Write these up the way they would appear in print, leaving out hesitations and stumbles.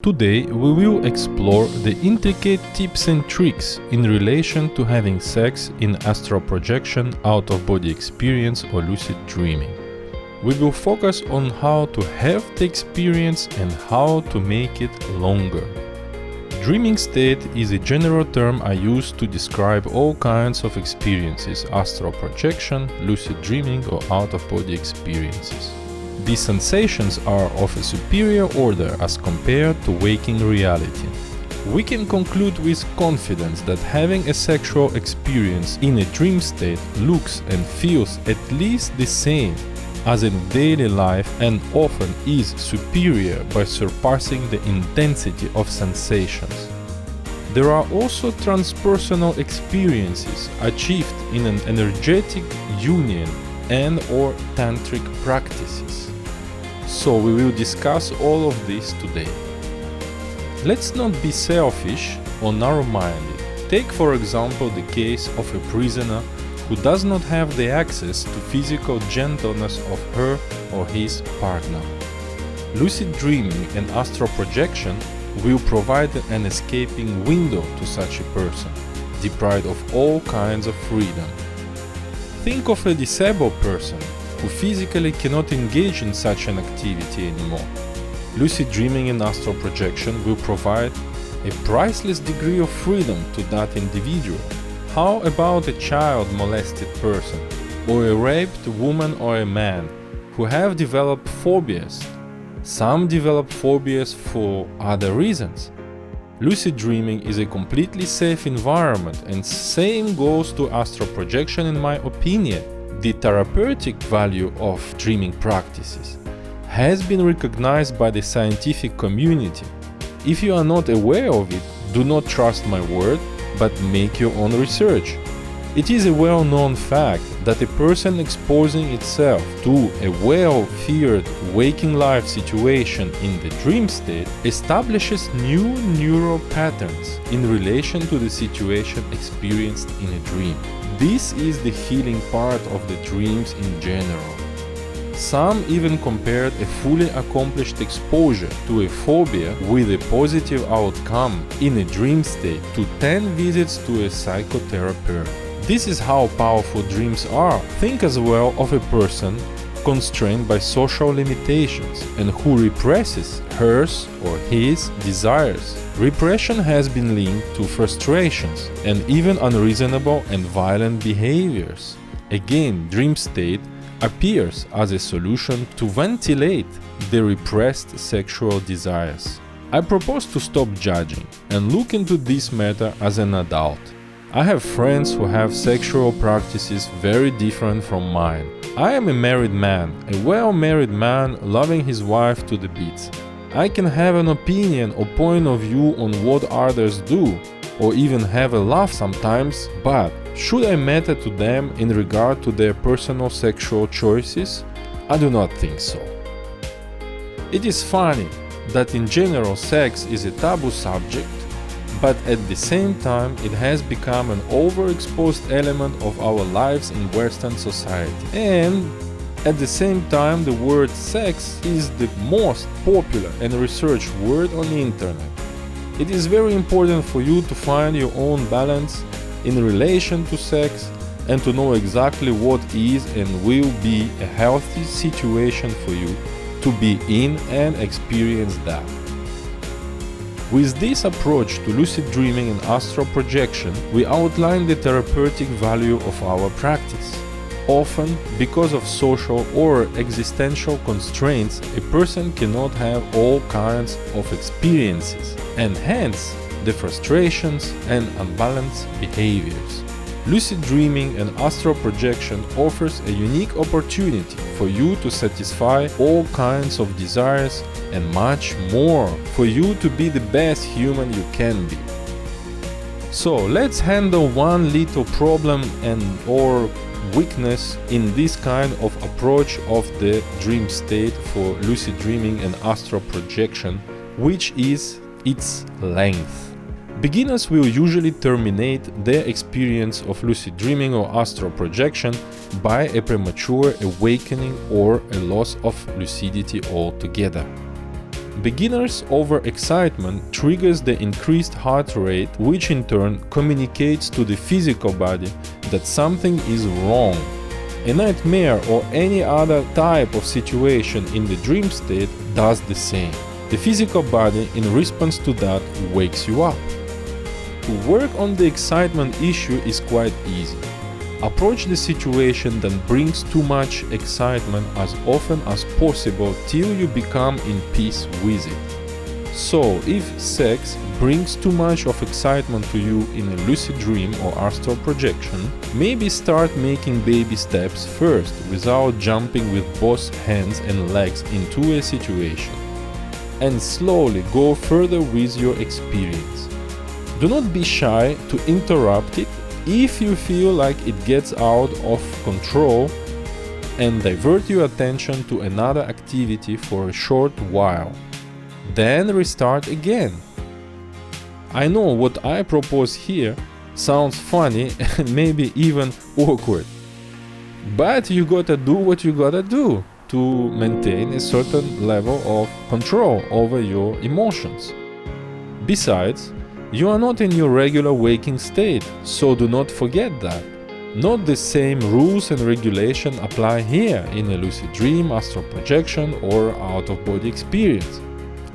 Today we will explore the intricate tips and tricks in relation to having sex in astral projection, out-of-body experience or lucid dreaming. We will focus on how to have the experience and how to make it longer. Dreaming state is a general term I use to describe all kinds of experiences, astral projection, lucid dreaming or out-of-body experiences. These sensations are of a superior order as compared to waking reality. We can conclude with confidence that having a sexual experience in a dream state looks and feels at least the same as in daily life and often is superior by surpassing the intensity of sensations. There are also transpersonal experiences achieved in an energetic union and/or tantric practices. So we will discuss all of this today. Let's not be selfish or narrow-minded. Take for example the case of a prisoner who does not have the access to physical gentleness of her or his partner. Lucid dreaming and astral projection will provide an escaping window to such a person, deprived of all kinds of freedom. Think of a disabled person who physically cannot engage in such an activity anymore. Lucid dreaming and astral projection will provide a priceless degree of freedom to that individual. How about a child molested person, or a raped woman or a man who have developed phobias? Some develop phobias for other reasons. Lucid dreaming is a completely safe environment, and same goes to astral projection in my opinion. The therapeutic value of dreaming practices has been recognized by the scientific community. If you are not aware of it, do not trust my word, but make your own research. It is a well-known fact that a person exposing itself to a well-feared waking life situation in the dream state establishes new neural patterns in relation to the situation experienced in a dream. This is the healing part of the dreams in general. Some even compared a fully accomplished exposure to a phobia with a positive outcome in a dream state to 10 visits to a psychotherapist. This is how powerful dreams are. Think as well of a person constrained by social limitations and who represses hers or his desires. Repression has been linked to frustrations and even unreasonable and violent behaviors. Again, dream state appears as a solution to ventilate the repressed sexual desires. I propose to stop judging and look into this matter as an adult. I have friends who have sexual practices very different from mine. I am a married man, a well-married man loving his wife to the bits. I can have an opinion or point of view on what others do, or even have a laugh sometimes, but should I matter to them in regard to their personal sexual choices? I do not think so. It is funny that in general sex is a taboo subject, but at the same time it has become an overexposed element of our lives in Western society. And at the same time the word sex is the most popular and researched word on the internet. It is very important for you to find your own balance in relation to sex and to know exactly what is and will be a healthy situation for you to be in and experience that. With this approach to lucid dreaming and astral projection, we outline the therapeutic value of our practice. Often, because of social or existential constraints, a person cannot have all kinds of experiences, and hence the frustrations and unbalanced behaviors. Lucid dreaming and astral projection offers a unique opportunity for you to satisfy all kinds of desires and much more, for you to be the best human you can be. So let's handle one little problem and or weakness in this kind of approach of the dream state for lucid dreaming and astral projection, which is its length. Beginners will usually terminate their experience of lucid dreaming or astral projection by a premature awakening or a loss of lucidity altogether. Beginners' overexcitement triggers the increased heart rate, which in turn communicates to the physical body that something is wrong. A nightmare or any other type of situation in the dream state does the same. The physical body, in response to that, wakes you up. To work on the excitement issue is quite easy. Approach the situation that brings too much excitement as often as possible till you become in peace with it. So, if sex brings too much of excitement to you in a lucid dream or astral projection, maybe start making baby steps first without jumping with both hands and legs into a situation. And slowly go further with your experience. Do not be shy to interrupt it if you feel like it gets out of control, and divert your attention to another activity for a short while. Then restart again. I know what I propose here sounds funny and maybe even awkward, but you gotta do what you gotta do to maintain a certain level of control over your emotions. Besides, you are not in your regular waking state, so do not forget that. Not the same rules and regulation apply here in a lucid dream, astral projection, or out-of-body experience.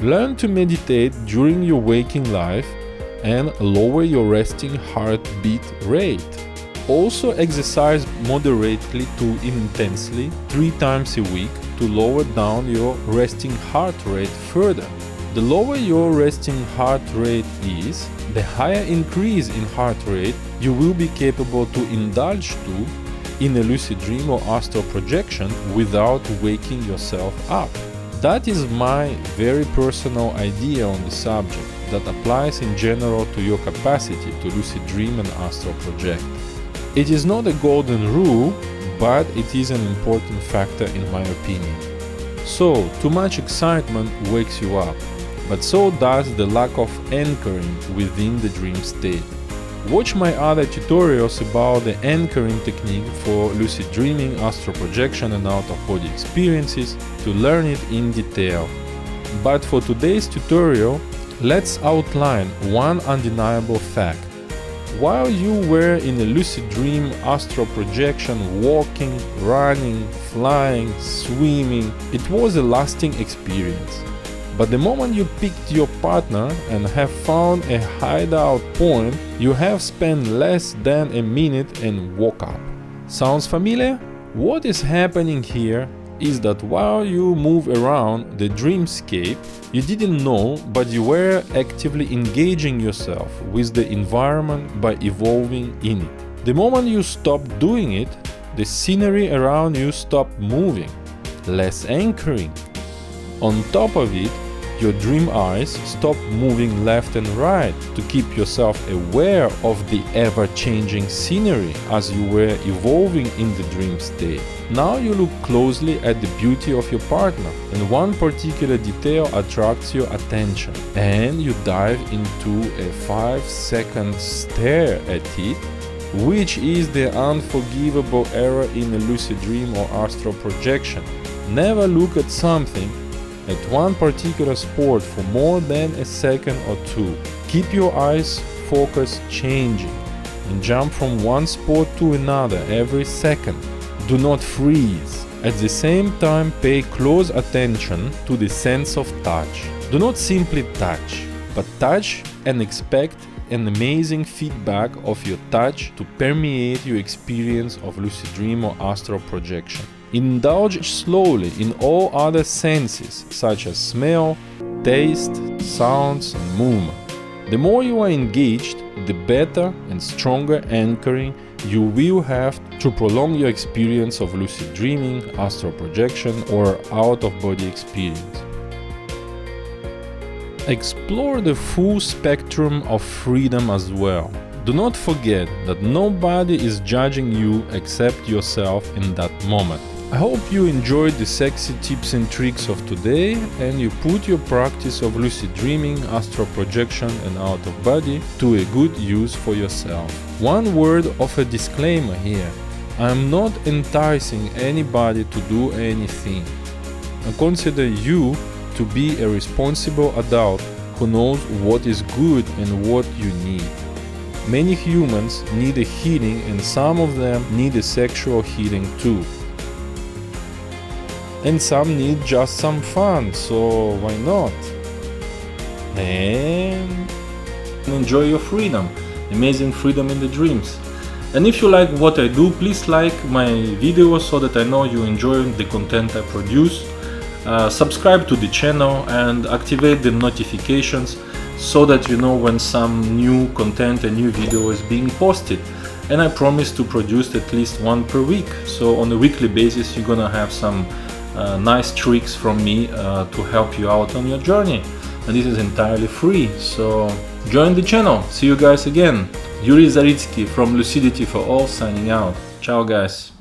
Learn to meditate during your waking life and lower your resting heartbeat rate. Also exercise moderately to intensely 3 times a week to lower down your resting heart rate further. The lower your resting heart rate is, the higher increase in heart rate you will be capable to indulge to in a lucid dream or astral projection without waking yourself up. That is my very personal idea on the subject that applies in general to your capacity to lucid dream and astral project. It is not a golden rule, but it is an important factor in my opinion. So, too much excitement wakes you up, but so does the lack of anchoring within the dream state. Watch my other tutorials about the anchoring technique for lucid dreaming, astral projection and out-of-body experiences to learn it in detail. But for today's tutorial, let's outline one undeniable fact. While you were in a lucid dream, astral projection, walking, running, flying, swimming, it was a lasting experience. But the moment you picked your partner and have found a hideout point, you have spent less than a minute and woke up. Sounds familiar? What is happening here is that while you move around the dreamscape, you didn't know, but you were actively engaging yourself with the environment by evolving in it. The moment you stopped doing it, the scenery around you stopped moving, less anchoring. On top of it, your dream eyes stop moving left and right to keep yourself aware of the ever-changing scenery as you were evolving in the dream state. Now you look closely at the beauty of your partner, and one particular detail attracts your attention, and you dive into a 5-second stare at it, which is the unforgivable error in a lucid dream or astral projection. Never look at something at one particular sport for more than a second or two. Keep your eyes focus changing and jump from one sport to another every second. Do not freeze. At the same time, pay close attention to the sense of touch. Do not simply touch, but touch and expect an amazing feedback of your touch to permeate your experience of lucid dream or astral projection. Indulge slowly in all other senses such as smell, taste, sounds, and movement. The more you are engaged, the better and stronger anchoring you will have to prolong your experience of lucid dreaming, astral projection, or out-of-body experience. Explore the full spectrum of freedom as well. Do not forget that nobody is judging you except yourself in that moment. I hope you enjoyed the sexy tips and tricks of today and you put your practice of lucid dreaming, astral projection and out of body to a good use for yourself. One word of a disclaimer here. I am not enticing anybody to do anything. I consider you to be a responsible adult who knows what is good and what you need. Many humans need a healing, and some of them need a sexual healing too. And some need just some fun, so why not? And enjoy your freedom, amazing freedom in the dreams. And if you like what I do, please like my videos so that I know you enjoy the content I produce. Subscribe to the channel and activate the notifications so that you know when some new content and new video is being posted. And I promise to produce at least one per week. So on a weekly basis you're gonna have some nice tricks from me to help you out on your journey. And this is entirely free, so join the channel. See you guys again. Yuri Zaritsky from Lucidity for All signing out. Ciao guys.